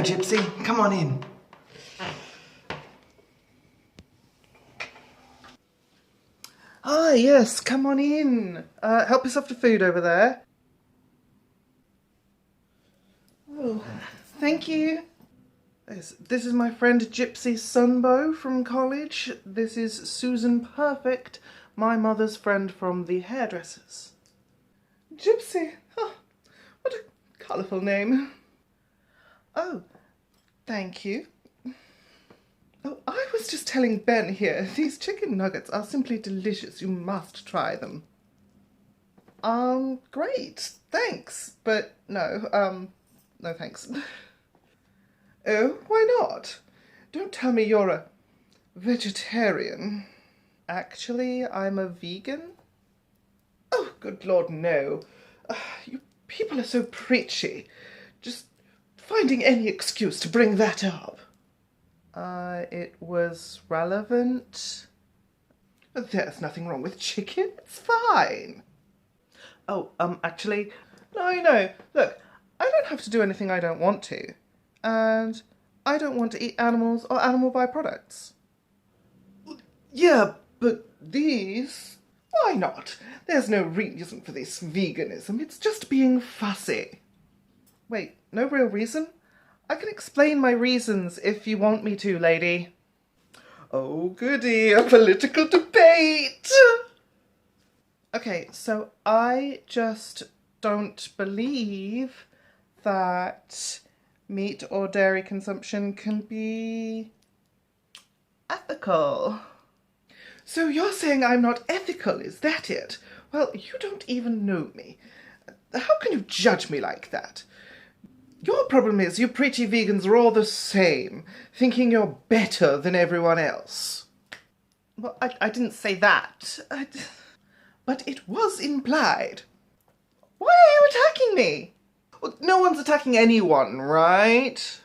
Gypsy. Come on in. Ah, yes, come on in. Help yourself to food over there. Oh, thank you. This is my friend Gypsy Sunbow from college. This is Susan Perfect, my mother's friend from the hairdressers. Gypsy? Oh, what a colourful name. Oh, thank you. Oh, I was just telling Ben here, these chicken nuggets are simply delicious. You must try them. Great, thanks. But no thanks. Oh, why not? Don't tell me you're a vegetarian. Actually, I'm a vegan. Oh, good Lord, no. You people are so preachy. Just finding any excuse to bring that up. It was relevant. There's nothing wrong with chicken. It's fine. Oh, actually, no. Look, I don't have to do anything I don't want to. And I don't want to eat animals or animal byproducts. Yeah, but these... Why not? There's no reason for this veganism. It's just being fussy. Wait, no real reason? I can explain my reasons if you want me to, lady. Oh, goody, a political debate! Okay, so I just don't believe that meat or dairy consumption can be ethical. So you're saying I'm not ethical, is that it? Well, you don't even know me. How can you judge me like that? Your problem is you preachy vegans are all the same, thinking you're better than everyone else. Well, I didn't say that. But it was implied. Why are you attacking me? Well, no one's attacking anyone, right?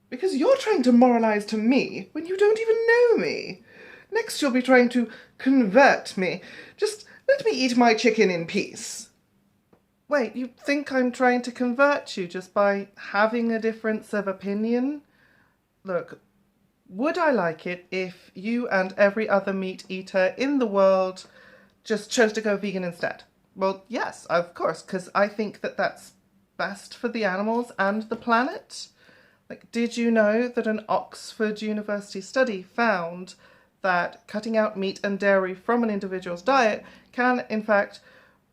Because you're trying to moralize to me when you don't even know me. Next you'll be trying to convert me. Just let me eat my chicken in peace. Wait, you think I'm trying to convert you just by having a difference of opinion? Look, would I like it if you and every other meat eater in the world just chose to go vegan instead? Well, yes, of course, because I think that that's best for the animals and the planet. Like, did you know that an Oxford University study found that cutting out meat and dairy from an individual's diet can, in fact,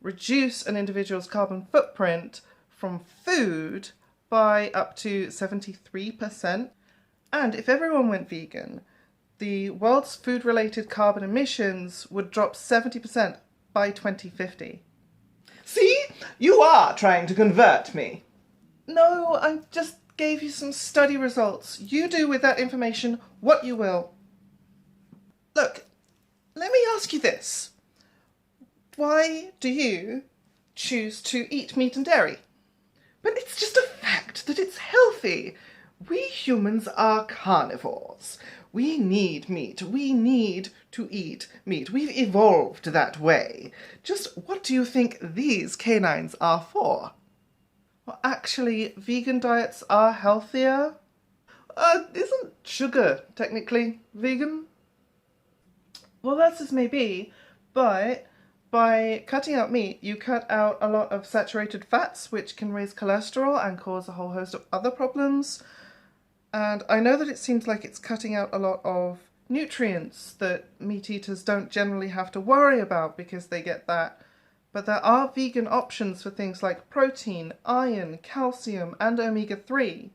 reduce an individual's carbon footprint from food by up to 73%. And if everyone went vegan, the world's food-related carbon emissions would drop 70% by 2050. See? You are trying to convert me. No, I just gave you some study results. You do with that information what you will. Look, let me ask you this. Why do you choose to eat meat and dairy? But it's just a fact that it's healthy. We humans are carnivores. We need meat. We need to eat meat. We've evolved that way. Just what do you think these canines are for? Well, actually, vegan diets are healthier. Isn't sugar technically vegan? Well, that's as may be, but by cutting out meat, you cut out a lot of saturated fats, which can raise cholesterol and cause a whole host of other problems. And I know that it seems like it's cutting out a lot of nutrients that meat eaters don't generally have to worry about because they get that. But there are vegan options for things like protein, iron, calcium, and omega-3.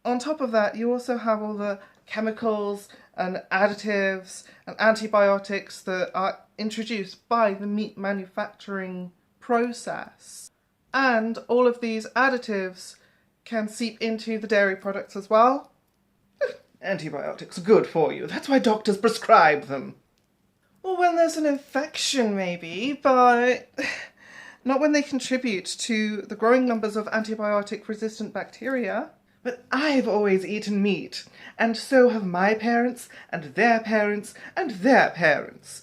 On top of that, you also have all the chemicals and additives and antibiotics that are introduced by the meat manufacturing process. And all of these additives can seep into the dairy products as well. Antibiotics are good for you. That's why doctors prescribe them. Well, when there's an infection, maybe, but not when they contribute to the growing numbers of antibiotic-resistant bacteria. But I've always eaten meat, and so have my parents, and their parents, and their parents.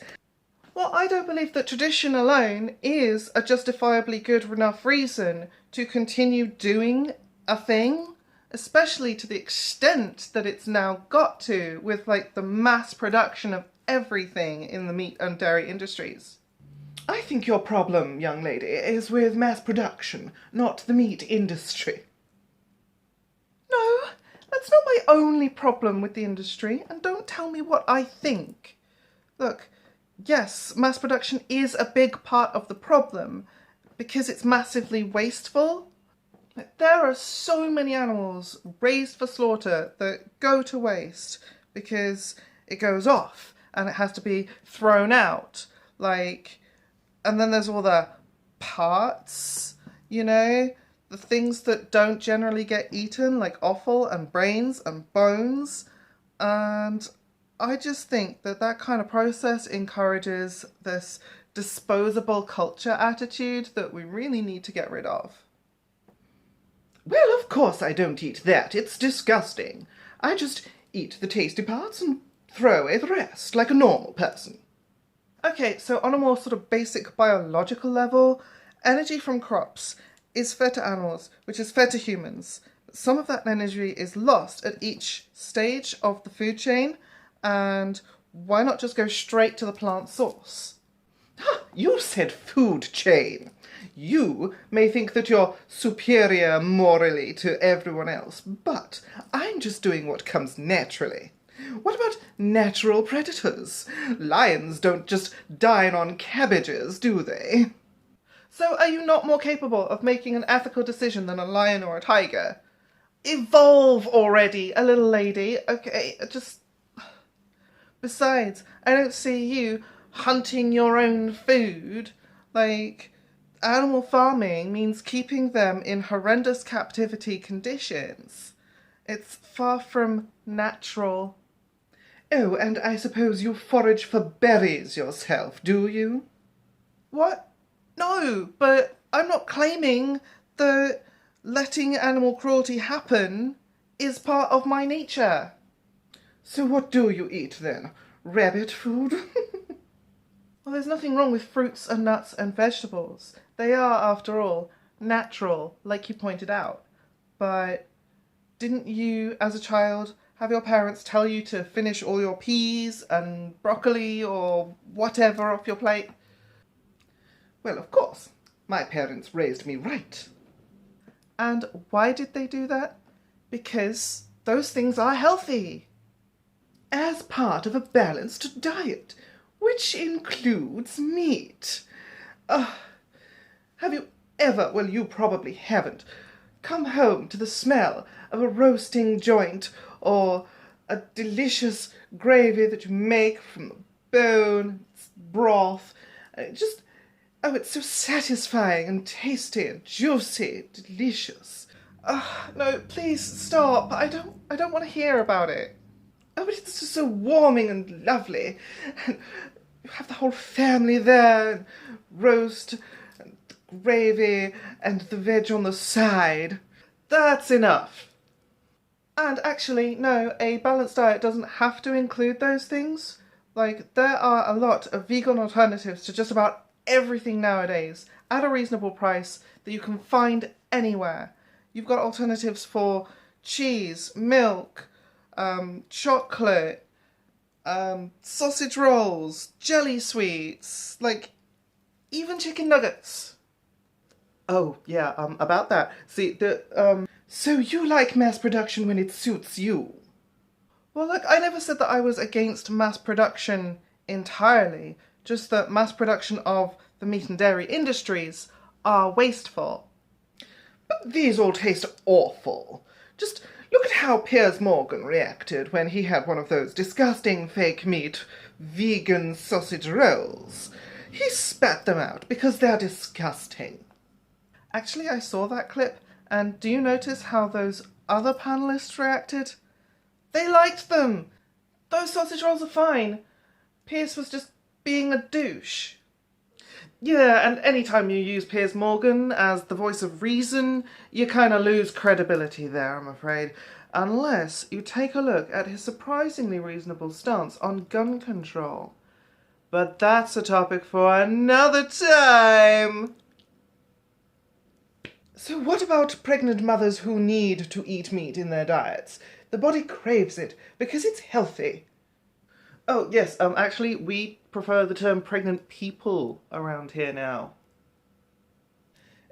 Well, I don't believe that tradition alone is a justifiably good enough reason to continue doing a thing, especially to the extent that it's now got to with like the mass production of everything in the meat and dairy industries. I think your problem, young lady, is with mass production, not the meat industry. No, that's not my only problem with the industry, and don't tell me what I think. Look, yes, mass production is a big part of the problem because it's massively wasteful. There are so many animals raised for slaughter that go to waste because it goes off and it has to be thrown out. And then there's all the parts, the things that don't generally get eaten, like offal and brains and bones. And I just think that kind of process encourages this disposable culture attitude that we really need to get rid of. Well, of course I don't eat that. It's disgusting. I just eat the tasty parts and throw away the rest, like a normal person. Okay, so on a more sort of basic biological level, energy from crops is fed to animals, which is fed to humans. Some of that energy is lost at each stage of the food chain, and why not just go straight to the plant source? You said food chain. You may think that you're superior morally to everyone else, but I'm just doing what comes naturally. What about natural predators? Lions don't just dine on cabbages, do they? So are you not more capable of making an ethical decision than a lion or a tiger? Evolve already, a little lady. Okay, just... Besides, I don't see you hunting your own food. Animal farming means keeping them in horrendous captivity conditions. It's far from natural. Oh, and I suppose you forage for berries yourself, do you? What? No, but I'm not claiming that letting animal cruelty happen is part of my nature. So what do you eat then? Rabbit food? Well, there's nothing wrong with fruits and nuts and vegetables. They are, after all, natural, like you pointed out. But didn't you, as a child, have your parents tell you to finish all your peas and broccoli or whatever off your plate? Well, of course. My parents raised me right. And why did they do that? Because those things are healthy. As part of a balanced diet, which includes meat. Have you ever, well, you probably haven't, come home to the smell of a roasting joint or a delicious gravy that you make from the bone, broth. It's so satisfying and tasty and juicy, delicious. No, please stop. I don't want to hear about it. Oh, but it's just so warming and lovely. And you have the whole family there, and roast, and gravy, and the veg on the side. That's enough. And actually, no, a balanced diet doesn't have to include those things. There are a lot of vegan alternatives to just about everything nowadays at a reasonable price that you can find anywhere. You've got alternatives for cheese, milk, chocolate, sausage rolls, jelly sweets, even chicken nuggets. Oh, yeah, about that. See, so you like mass production when it suits you? Well, look, I never said that I was against mass production entirely, just that mass production of the meat and dairy industries are wasteful. But these all taste awful. Just look at how Piers Morgan reacted when he had one of those disgusting fake meat vegan sausage rolls. He spat them out because they're disgusting. Actually, I saw that clip, and do you notice how those other panelists reacted? They liked them! Those sausage rolls are fine. Piers was just being a douche. Yeah, and anytime you use Piers Morgan as the voice of reason, you kind of lose credibility there, I'm afraid. Unless you take a look at his surprisingly reasonable stance on gun control. But that's a topic for another time! So what about pregnant mothers who need to eat meat in their diets? The body craves it because it's healthy. Oh, yes, actually, we prefer the term pregnant people around here now.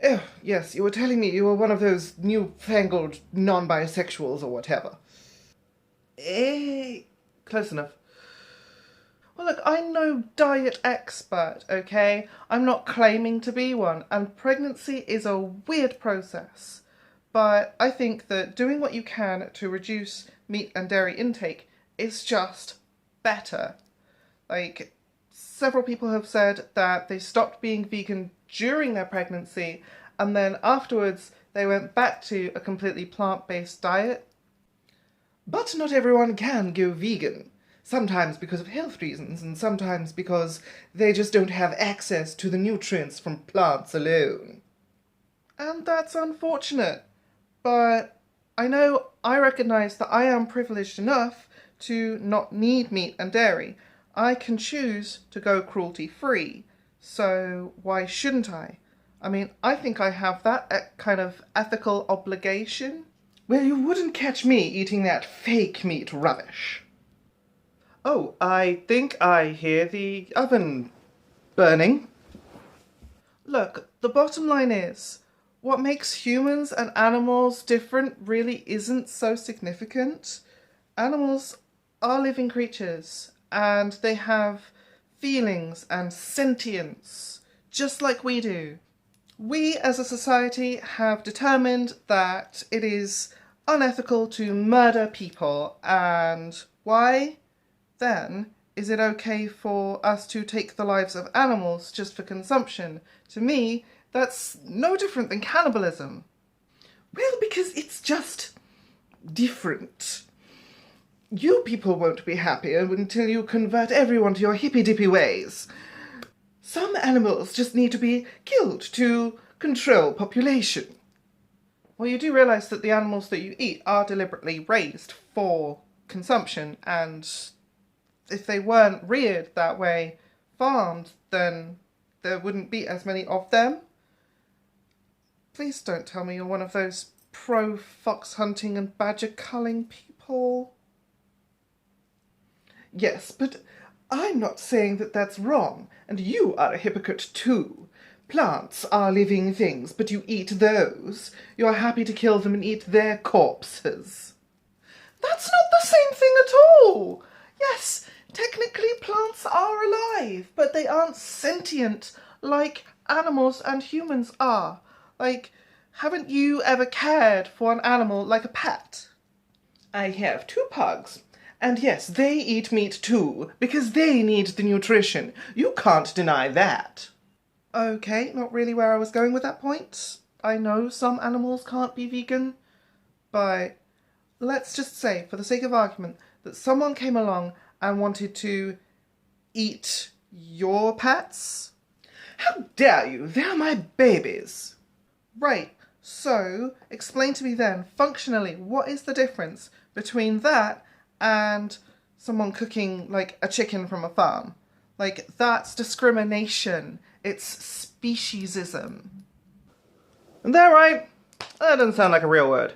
Oh, yes, you were telling me you were one of those newfangled non-bisexuals or whatever. Eh, close enough. Well, look, I'm no diet expert, okay? I'm not claiming to be one, and pregnancy is a weird process. But I think that doing what you can to reduce meat and dairy intake is just better. Like, several people have said that they stopped being vegan during their pregnancy, and then afterwards they went back to a completely plant-based diet. But not everyone can go vegan. Sometimes because of health reasons, and sometimes because they just don't have access to the nutrients from plants alone. And that's unfortunate. But I recognise that I am privileged enough to not need meat and dairy. I can choose to go cruelty-free, so why shouldn't I? I mean, I think I have that kind of ethical obligation. Well, you wouldn't catch me eating that fake meat rubbish. Oh, I think I hear the oven burning. Look, the bottom line is, what makes humans and animals different really isn't so significant. Animals are living creatures, and they have feelings and sentience, just like we do. We as a society have determined that it is unethical to murder people, and why, then, is it okay for us to take the lives of animals just for consumption? To me, that's no different than cannibalism. Well, because it's just different. You people won't be happy until you convert everyone to your hippy-dippy ways. Some animals just need to be killed to control population. Well, you do realise that the animals that you eat are deliberately raised for consumption, and if they weren't reared that way, farmed, then there wouldn't be as many of them. Please don't tell me you're one of those pro-fox hunting and badger culling people. Yes, but I'm not saying that that's wrong, and you are a hypocrite too. Plants are living things, but you eat those. You're happy to kill them and eat their corpses. That's not the same thing at all. Yes, technically plants are alive, but they aren't sentient like animals and humans are. Like, haven't you ever cared for an animal like a pet? I have 2 pugs. And yes, they eat meat too, because they need the nutrition. You can't deny that. Okay, not really where I was going with that point. I know some animals can't be vegan, but let's just say, for the sake of argument, that someone came along and wanted to eat your pets. How dare you? They're my babies. Right, so explain to me then, functionally, what is the difference between that and someone cooking, like, a chicken from a farm? Like, that's discrimination. It's speciesism. And they're right. That doesn't sound like a real word.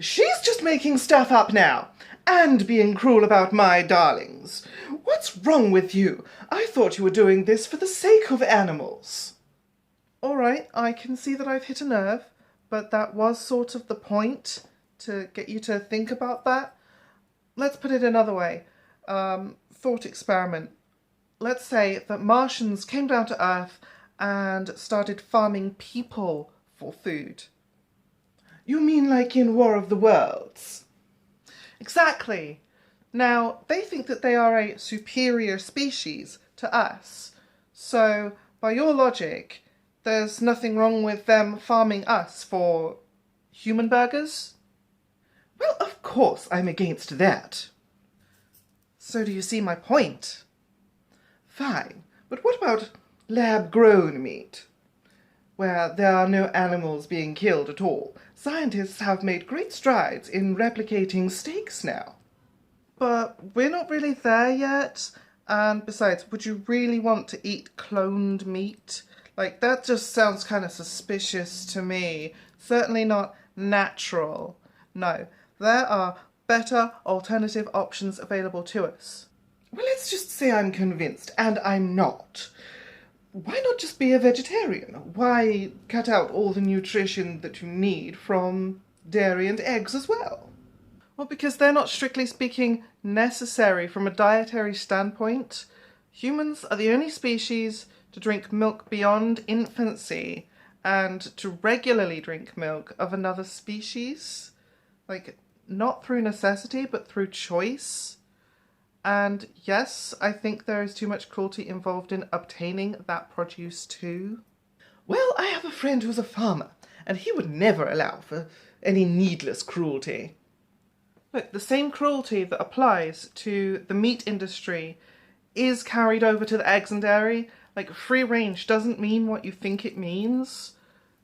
She's just making stuff up now. And being cruel about my darlings. What's wrong with you? I thought you were doing this for the sake of animals. All right, I can see that I've hit a nerve, but that was sort of the point, to get you to think about that. Let's put it another way. Thought experiment. Let's say that Martians came down to Earth and started farming people for food. You mean like in War of the Worlds? Exactly. Now, they think that they are a superior species to us. So, by your logic, there's nothing wrong with them farming us for human burgers? Well, of course I'm against that. So do you see my point? Fine, but what about lab-grown meat? Where there are no animals being killed at all. Scientists have made great strides in replicating steaks now. But we're not really there yet. And besides, would you really want to eat cloned meat? Like, that just sounds kind of suspicious to me. Certainly not natural. No, there are better alternative options available to us. Well, let's just say I'm convinced, and I'm not. Why not just be a vegetarian? Why cut out all the nutrition that you need from dairy and eggs as well? Well, because they're not strictly speaking necessary from a dietary standpoint. Humans are the only species to drink milk beyond infancy and to regularly drink milk of another species. Like, not through necessity, but through choice. And yes, I think there is too much cruelty involved in obtaining that produce too. Well, I have a friend who's a farmer, and he would never allow for any needless cruelty. Look, the same cruelty that applies to the meat industry is carried over to the eggs and dairy. Like, free range doesn't mean what you think it means.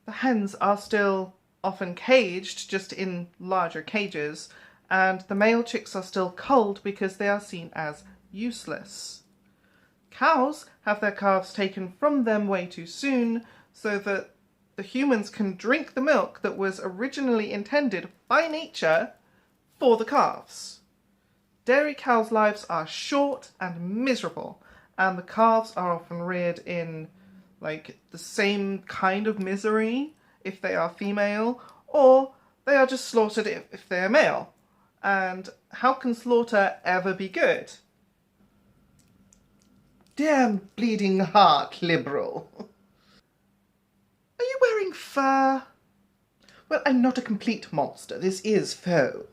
The hens are still often caged, just in larger cages, and the male chicks are still culled because they are seen as useless. Cows have their calves taken from them way too soon so that the humans can drink the milk that was originally intended by nature for the calves. Dairy cows' lives are short and miserable, and the calves are often reared in, like, the same kind of misery if they are female, or they are just slaughtered if they are male. And how can slaughter ever be good? Damn bleeding heart, liberal. Are you wearing fur? Well, I'm not a complete monster. This is faux.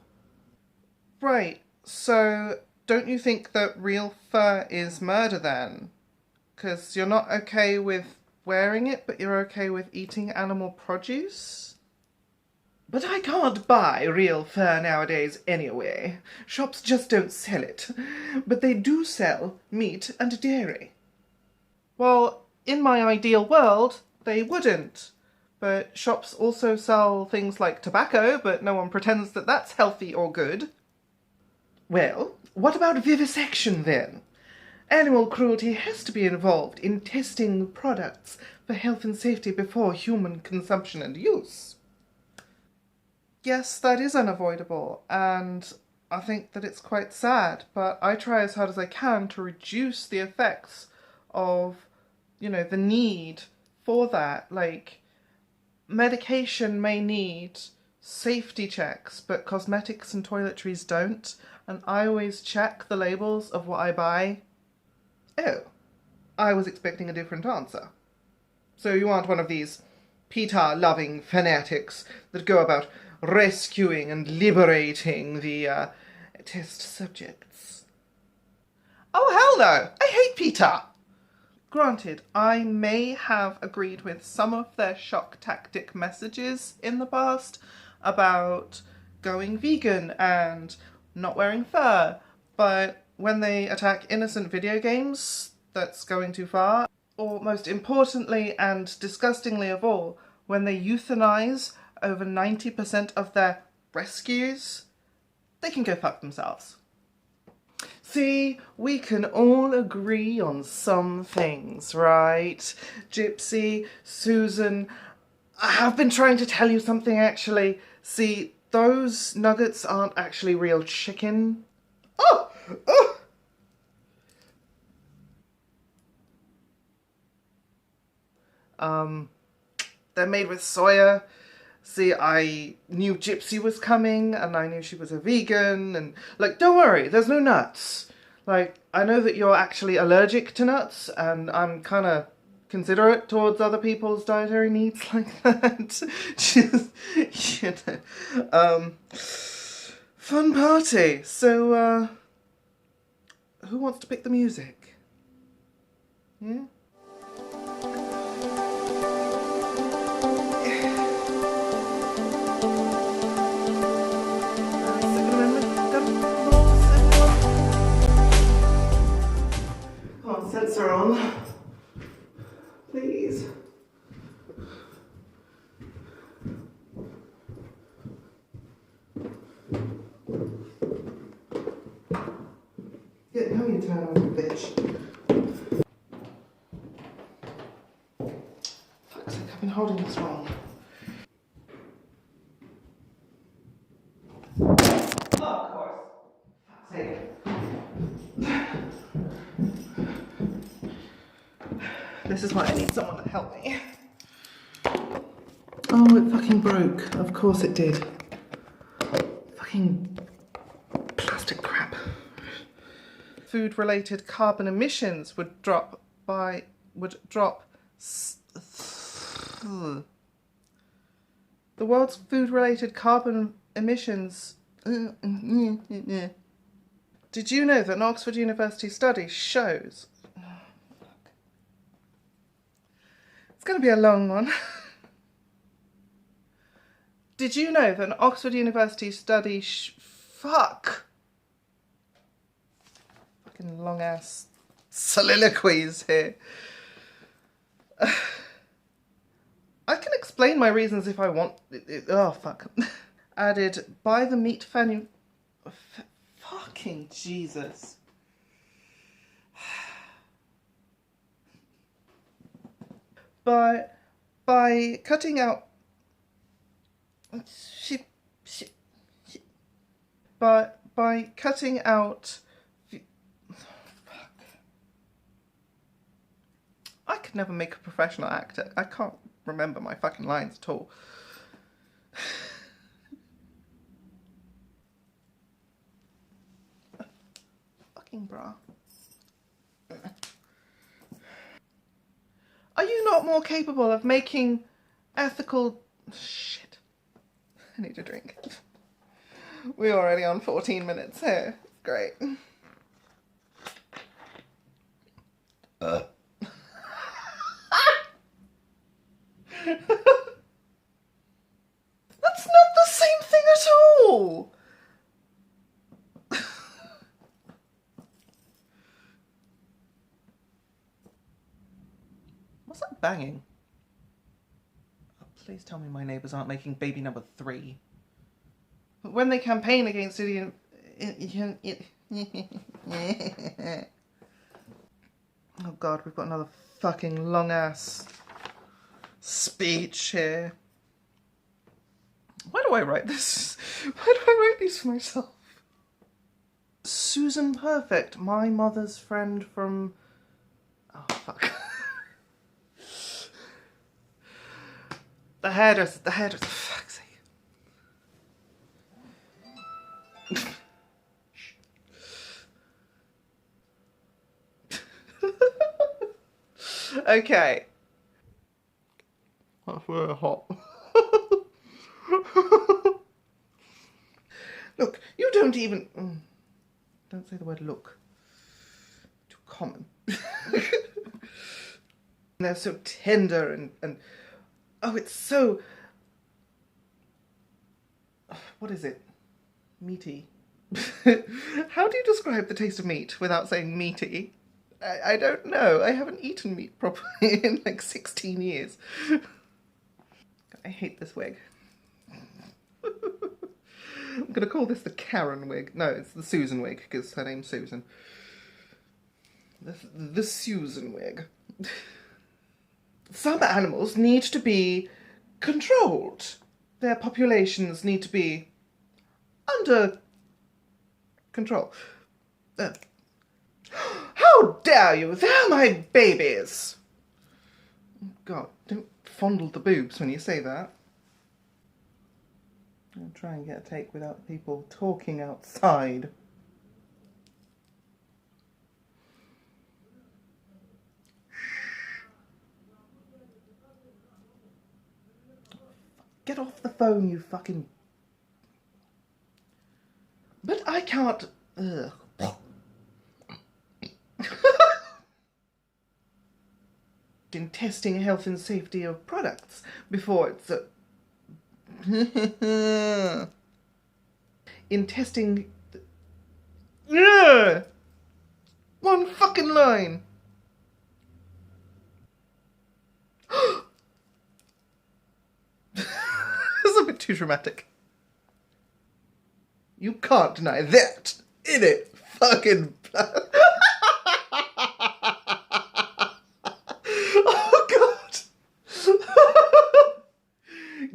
Right, so don't you think that real fur is murder then? Because you're not okay with wearing it, but you're okay with eating animal produce? But I can't buy real fur nowadays anyway. Shops just don't sell it. But they do sell meat and dairy. Well, in my ideal world, they wouldn't. But shops also sell things like tobacco, but no one pretends that that's healthy or good. Well, what about vivisection then? Animal cruelty has to be involved in testing products for health and safety before human consumption and use. Yes, that is unavoidable, and I think that it's quite sad, but I try as hard as I can to reduce the effects of, the need for that. Like, medication may need safety checks, but cosmetics and toiletries don't, and I always check the labels of what I buy. Oh, I was expecting a different answer. So you aren't one of these PETA-loving fanatics that go about rescuing and liberating the test subjects. Oh, hell no! I hate PETA! Granted, I may have agreed with some of their shock tactic messages in the past about going vegan and not wearing fur, but when they attack innocent video games, that's going too far. Or most importantly and disgustingly of all, when they euthanize over 90% of their rescues, they can go fuck themselves. See, we can all agree on some things, right? Gypsy, Susan, I have been trying to tell you something actually. See, those nuggets aren't actually real chicken. Oh! Oh! They're made with soya. See, I knew Gypsy was coming, and I knew she was a vegan, and, like, don't worry, there's no nuts. Like, I know that you're actually allergic to nuts, and I'm kind of considerate towards other people's dietary needs like that. Just, fun party. So, who wants to pick the music? Yeah? Sensor on, please. Yeah, now you turn on, bitch. This is why I need someone to help me. Oh, it fucking broke. Of course it did. Fucking plastic crap. Food-related carbon emissions would drop. The world's food-related carbon emissions. Did you know that an Oxford University study shows... It's going to be a long one. Did you know that an Oxford University study fucking long ass soliloquies here. I can explain my reasons if I want. Oh fuck. Added by the meat fucking Jesus. By cutting out. By cutting out. I could never make a professional actor. I can't remember my fucking lines at all. Fucking bra. Are you not more capable of making ethical... Shit. I need a drink. We're already on 14 minutes here. Great. That's not the same thing at all. What's that banging? Oh, please tell me my neighbours aren't making baby number 3. When they campaign against it, oh God, we've got another fucking long ass speech here. Why do I write this? Why do I write these for myself? Susan Perfect, my mother's friend from... Oh, fuck. The hairdresser, fuck's sake. Okay. That's very hot. Look, you don't even... Don't say the word look. Too common. They're so tender and... Oh, it's so... What is it? Meaty. How do you describe the taste of meat without saying meaty? I don't know. I haven't eaten meat properly in like 16 years. I hate this wig. I'm going to call this the Karen wig. No, it's the Susan wig, because her name's Susan. The Susan wig. Some animals need to be controlled. Their populations need to be under control. How dare you! They're my babies! God, don't fondle the boobs when you say that. I'll try and get a take without people talking outside. Get off the phone, you fucking... But I can't... Ugh. In testing health and safety of products before it's in testing... Yeah! One fucking line! That's a bit too dramatic. You can't deny that, innit? Fucking...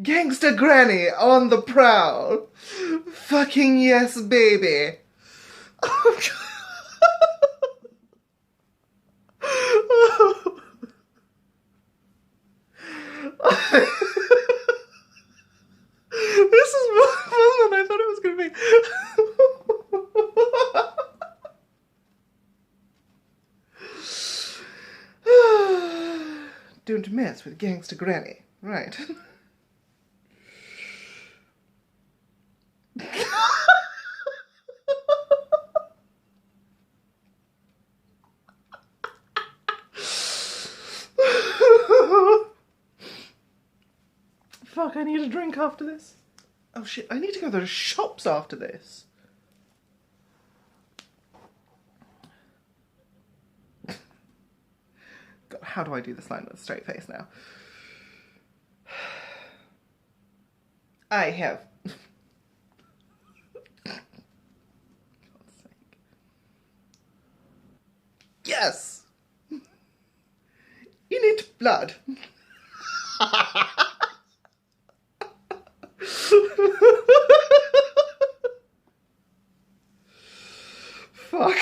Gangster Granny on the prowl. Fucking yes, baby. This is more fun than I thought it was going to be. Don't mess with gangster granny. Right. Fuck, I need a drink after this. Oh shit, I need to go to the shops after this. God, how do I do this line with a straight face now? I have. God's sake. Yes! In it, blood. Fuck.